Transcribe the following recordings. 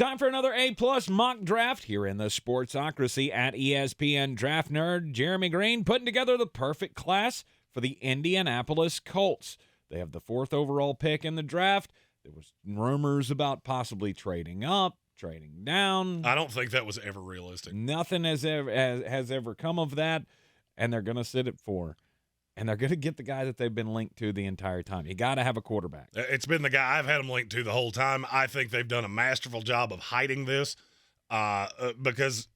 Time for another A-plus mock draft here in the Sportsocracy at ESPN Draft Nerd. Jeremy Green putting together the perfect class for the Indianapolis Colts. They have the 4th overall pick in the draft. There was rumors about possibly trading up, trading down. I don't think that was ever realistic. Nothing has ever come of that, and they're going to sit at 4. And they're going to get the guy that they've been linked to the entire time. You got to have a quarterback. It's been the guy I've had him linked to the whole time. I think they've done a masterful job of hiding this because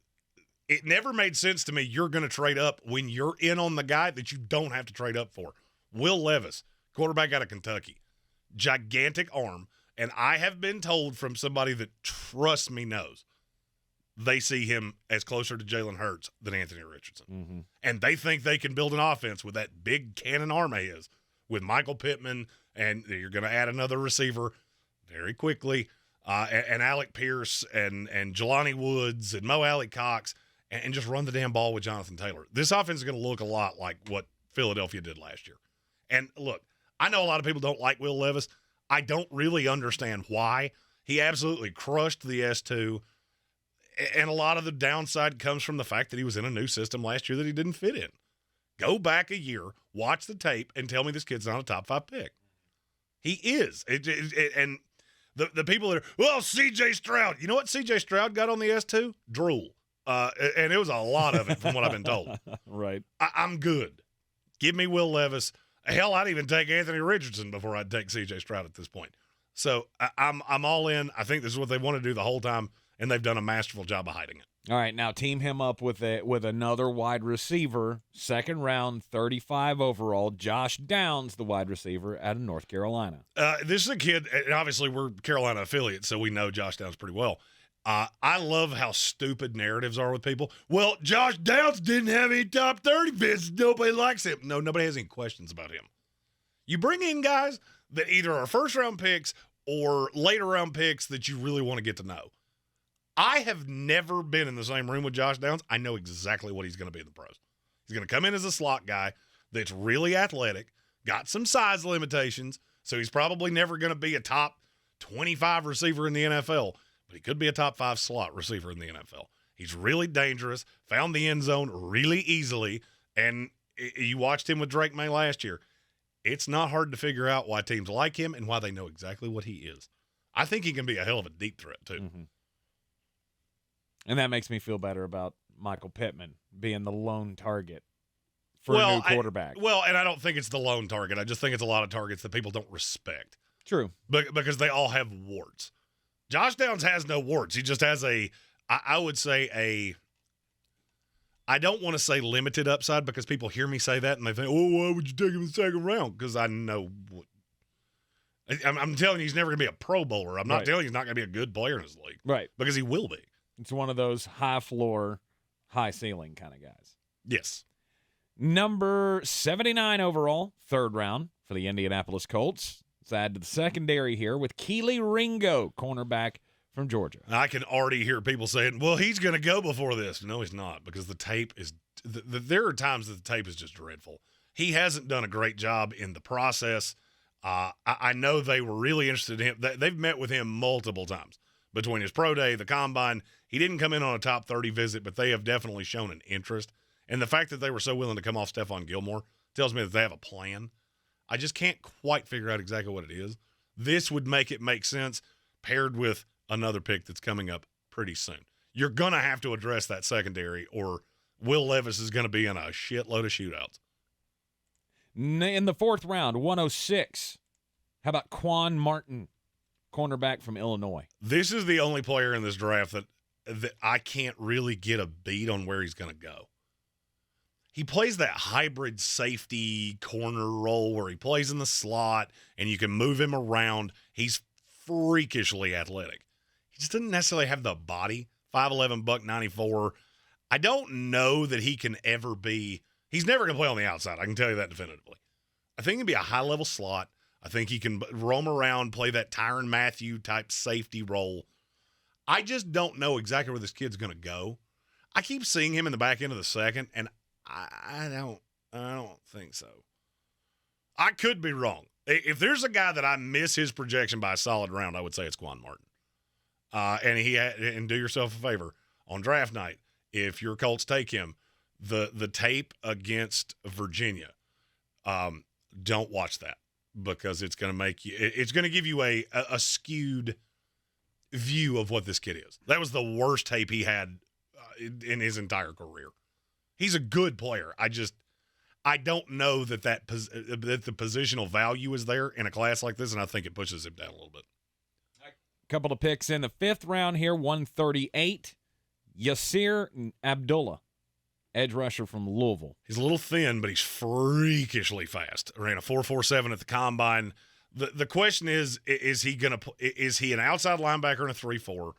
it never made sense to me you're going to trade up when you're in on the guy that you don't have to trade up for. Will Levis, quarterback out of Kentucky. Gigantic arm. And I have been told from somebody that trusts me knows they see him as closer to Jalen Hurts than Anthony Richardson. Mm-hmm. And they think they can build an offense with that big cannon arm he is, with Michael Pittman, and you're going to add another receiver very quickly, and Alec Pierce and Jelani Woods and Mo Alley Cox, and just run the damn ball with Jonathan Taylor. This offense is going to look a lot like what Philadelphia did last year. And look, I know a lot of people don't like Will Levis. I don't really understand why. He absolutely crushed the S2. And a lot of the downside comes from the fact that he was in a new system last year that he didn't fit in. Go back a year, watch the tape, and tell me this kid's not a top 5 pick. He is. And the people that are, well, C.J. Stroud. You know what C.J. Stroud got on the S2? Drool. And it was a lot of it from what I've been told. Right. I'm good. Give me Will Levis. Hell, I'd even take Anthony Richardson before I'd take C.J. Stroud at this point. So I'm all in. I think this is what they want to do the whole time. And they've done a masterful job of hiding it. All right, now team him up with another wide receiver, 2nd round, 35 overall, Josh Downs, the wide receiver out of North Carolina. This is a kid, and obviously we're Carolina affiliates, so we know Josh Downs pretty well. I love how stupid narratives are with people. Well, Josh Downs didn't have any top 30 visits. Nobody likes him. No, nobody has any questions about him. You bring in guys that either are first-round picks or later-round picks that you really want to get to know. I have never been in the same room with Josh Downs. I know exactly what he's going to be in the pros. He's going to come in as a slot guy that's really athletic, got some size limitations, so he's probably never going to be a top 25 receiver in the NFL, but he could be a top 5 slot receiver in the NFL. He's really dangerous, found the end zone really easily, and you watched him with Drake May last year. It's not hard to figure out why teams like him and why they know exactly what he is. I think he can be a hell of a deep threat, too. Mm-hmm. And that makes me feel better about Michael Pittman being the lone target for a new quarterback. And I don't think it's the lone target. I just think it's a lot of targets that people don't respect. True. Because they all have warts. Josh Downs has no warts. He just has I would say I don't want to say limited upside because people hear me say that and they think, oh, why would you take him in the 2nd round? Because I know what. I'm telling you he's never going to be a Pro Bowler. I'm not telling you he's not going to be a good player in his league. Right. Because he will be. It's one of those high floor, high ceiling kind of guys. Yes. Number 79 overall, 3rd round for the Indianapolis Colts. Let's add to the secondary here with Kelee Ringo, cornerback from Georgia. I can already hear people saying, well, he's going to go before this. No, he's not, because the tape is there are times that the tape is just dreadful. He hasn't done a great job in the process. I know they were really interested in him. They've met with him multiple times between his pro day, the combine. He didn't come in on a top 30 visit, but they have definitely shown an interest. And the fact that they were so willing to come off Stephon Gilmore tells me that they have a plan. I just can't quite figure out exactly what it is. This would make it make sense paired with another pick that's coming up pretty soon. You're going to have to address that secondary or Will Levis is going to be in a shitload of shootouts. In the 4th round, 106. How about Quan Martin, cornerback from Illinois? This is the only player in this draft that I can't really get a beat on where he's going to go. He plays that hybrid safety corner role where he plays in the slot and you can move him around. He's freakishly athletic. He just doesn't necessarily have the body. 5'11", $194. I don't know that he can ever be – he's never going to play on the outside. I can tell you that definitively. I think he'll be a high-level slot. I think he can roam around, play that Tyrann Mathieu type safety role. I just don't know exactly where this kid's going to go. I keep seeing him in the back end of the 2nd, and I don't think so. I could be wrong. If there's a guy that I miss his projection by a solid round, I would say it's Quan Martin. And do yourself a favor on draft night. If your Colts take him, the tape against Virginia, don't watch that because it's going to give you a skewed view of what this kid is. That was the worst tape he had in his entire career. He's a good player. I don't know that the positional value is there in a class like this, and I think it pushes him down a little bit. A couple of picks in the 5th round here, 138. Yasir and Abdullah, edge rusher from Louisville. He's a little thin, but he's freakishly fast. Ran a 4.47 at the combine. The question is he an outside linebacker in a 3-4?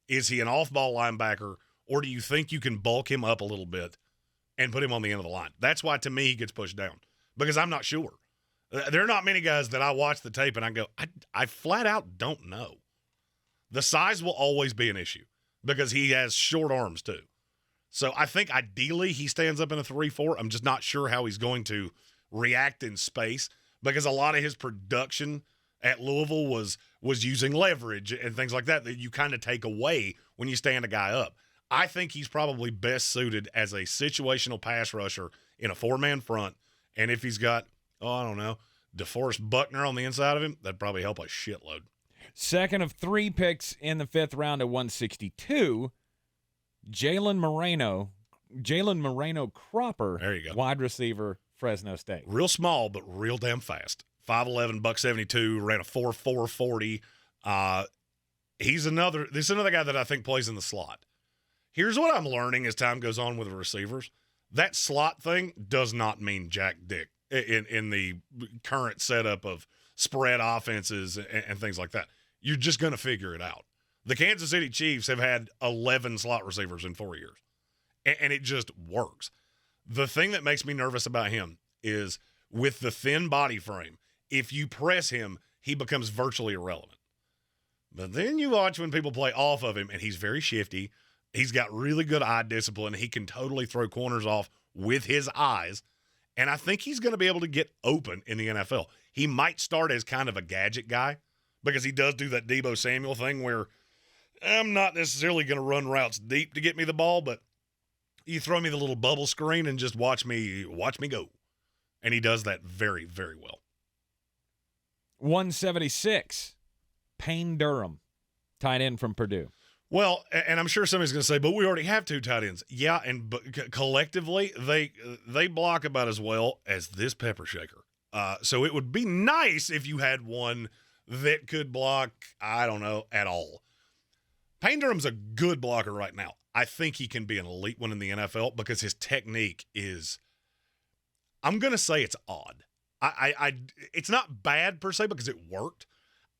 Is he an off-ball linebacker, or do you think you can bulk him up a little bit and put him on the end of the line? That's why, to me, he gets pushed down, because I'm not sure. There are not many guys that I watch the tape and I go, I flat out don't know. The size will always be an issue because he has short arms too. So I think ideally he stands up in a 3-4. I'm just not sure how he's going to react in space, because a lot of his production at Louisville was using leverage and things like that you kind of take away when you stand a guy up. I think he's probably best suited as a situational pass rusher in a 4-man front. And if he's got, I don't know, DeForest Buckner on the inside of him, that'd probably help a shitload. Second of 3 picks in the 5th round at 162, Jalen Moreno Cropper, there you go, wide receiver, Fresno State. Real small, but real damn fast. 5'11", 172, ran a 4.4 40. This is another guy that I think plays in the slot. Here's what I'm learning as time goes on with the receivers. That slot thing does not mean jack dick in the current setup of spread offenses and things like that. You're just going to figure it out. The Kansas City Chiefs have had 11 slot receivers in 4 years, and it just works. The thing that makes me nervous about him is with the thin body frame, if you press him, he becomes virtually irrelevant. But then you watch when people play off of him, and he's very shifty. He's got really good eye discipline. He can totally throw corners off with his eyes, and I think he's going to be able to get open in the NFL. He might start as kind of a gadget guy because he does do that Deebo Samuel thing where I'm not necessarily going to run routes deep to get me the ball, but you throw me the little bubble screen and just watch me go. And he does that very, very well. 176, Payne Durham, tight end from Purdue. Well, and I'm sure somebody's going to say, but we already have 2 tight ends. Yeah, but collectively, they block about as well as this pepper shaker. So it would be nice if you had one that could block, I don't know, at all. Payne Durham's a good blocker right now. I think he can be an elite one in the NFL because his technique is, I'm going to say it's odd. It's not bad per se because it worked.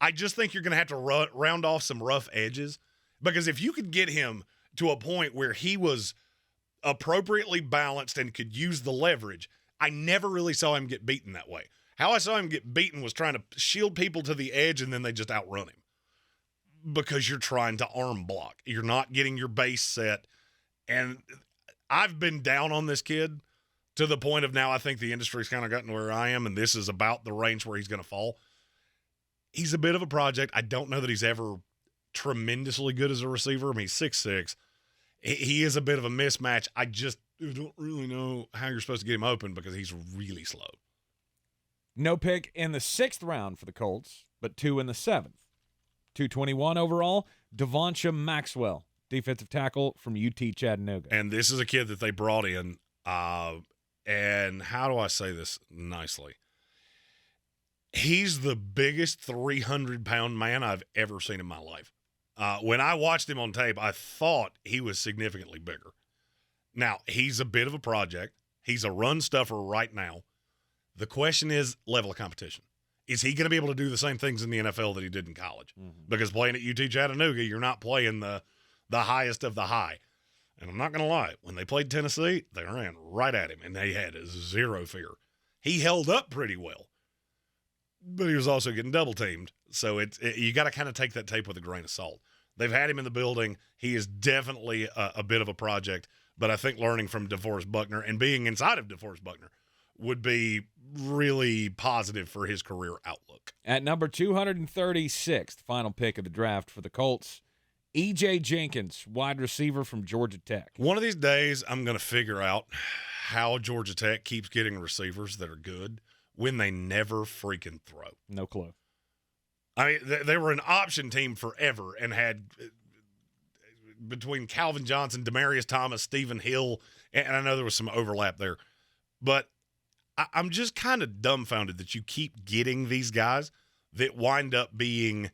I just think you're going to have to round off some rough edges, because if you could get him to a point where he was appropriately balanced and could use the leverage, I never really saw him get beaten that way. How I saw him get beaten was trying to shield people to the edge and then they just outrun him because you're trying to arm block. You're not getting your base set. And I've been down on this kid to the point of now I think the industry's kind of gotten where I am, and this is about the range where he's going to fall. He's a bit of a project. I don't know that he's ever tremendously good as a receiver. I mean, he's 6'6". He is a bit of a mismatch. I just don't really know how you're supposed to get him open because he's really slow. No pick in the 6th round for the Colts, but 2 in the 7th. 221 overall, Devonnsha Maxwell, defensive tackle from UT Chattanooga. And this is a kid that they brought in, and how do I say this nicely? He's the biggest 300-pound man I've ever seen in my life. When I watched him on tape, I thought he was significantly bigger. Now, he's a bit of a project. He's a run stuffer right now. The question is level of competition. Is he going to be able to do the same things in the NFL that he did in college? Mm-hmm. Because playing at UT Chattanooga, you're not playing the highest of the high. And I'm not going to lie, when they played Tennessee, they ran right at him, and they had zero fear. He held up pretty well, but he was also getting double-teamed. So you got to kind of take that tape with a grain of salt. They've had him in the building. He is definitely a bit of a project, but I think learning from DeForest Buckner and being inside of DeForest Buckner would be really positive for his career outlook. At number 236, the final pick of the draft for the Colts, E.J. Jenkins, wide receiver from Georgia Tech. One of these days, I'm going to figure out how Georgia Tech keeps getting receivers that are good when they never freaking throw. No clue. I mean, they were an option team forever and had between Calvin Johnson, Demaryius Thomas, Stephen Hill, and I know there was some overlap there. But I'm just kind of dumbfounded that you keep getting these guys that wind up being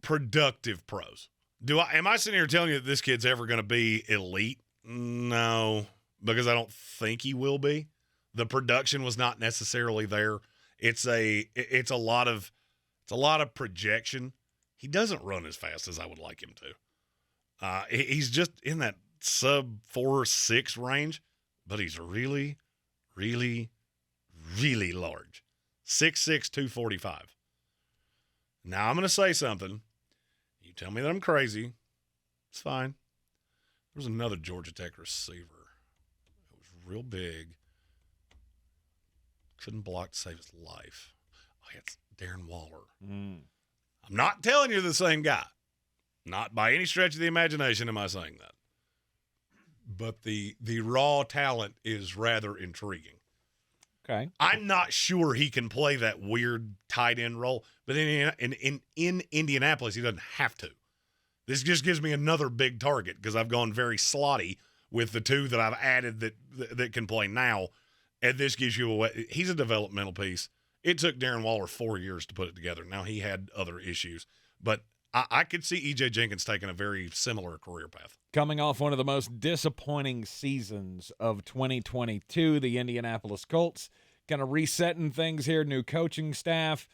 productive pros. Am I sitting here telling you that this kid's ever going to be elite? No, because I don't think he will be. The production was not necessarily there. It's a lot of projection. He doesn't run as fast as I would like him to. He's just in that sub 4.6 range, but he's really, really, really large. 6'6", 245. Now I'm going to say something. You tell me that I'm crazy. It's fine. There was another Georgia Tech receiver. It was real big. Couldn't block to save his life. Oh, it's Darren Waller. I'm not telling you the same guy. Not by any stretch of the imagination am I saying that. But the raw talent is rather intriguing. Okay. I'm not sure he can play that weird tight end role, but in Indianapolis, he doesn't have to. This just gives me another big target because I've gone very slotty with the two that I've added that can play now, and this gives you he's a developmental piece. It took Darren Waller 4 years to put it together. Now he had other issues, but I could see E.J. Jenkins taking a very similar career path. Coming off one of the most disappointing seasons of 2022, the Indianapolis Colts kind of resetting things here, new coaching staff,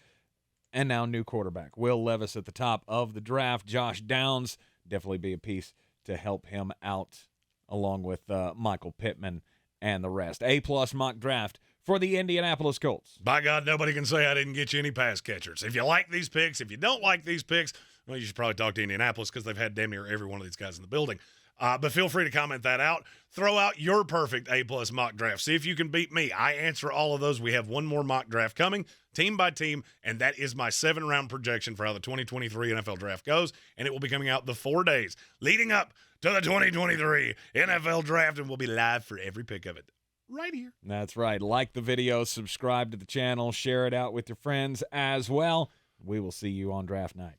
and now new quarterback. Will Levis at the top of the draft. Josh Downs definitely be a piece to help him out along with Michael Pittman and the rest. A-plus mock draft for the Indianapolis Colts. By God, nobody can say I didn't get you any pass catchers. If you like these picks, if you don't like these picks, well, you should probably talk to Indianapolis because they've had damn near every one of these guys in the building. But feel free to comment that out. Throw out your perfect A-plus mock draft. See if you can beat me. I answer all of those. We have one more mock draft coming, team by team, and that is my 7-round projection for how the 2023 NFL draft goes, and it will be coming out the 4 days leading up to the 2023 NFL draft, and we'll be live for every pick of it right here. That's right. Like the video, subscribe to the channel, share it out with your friends as well. We will see you on draft night.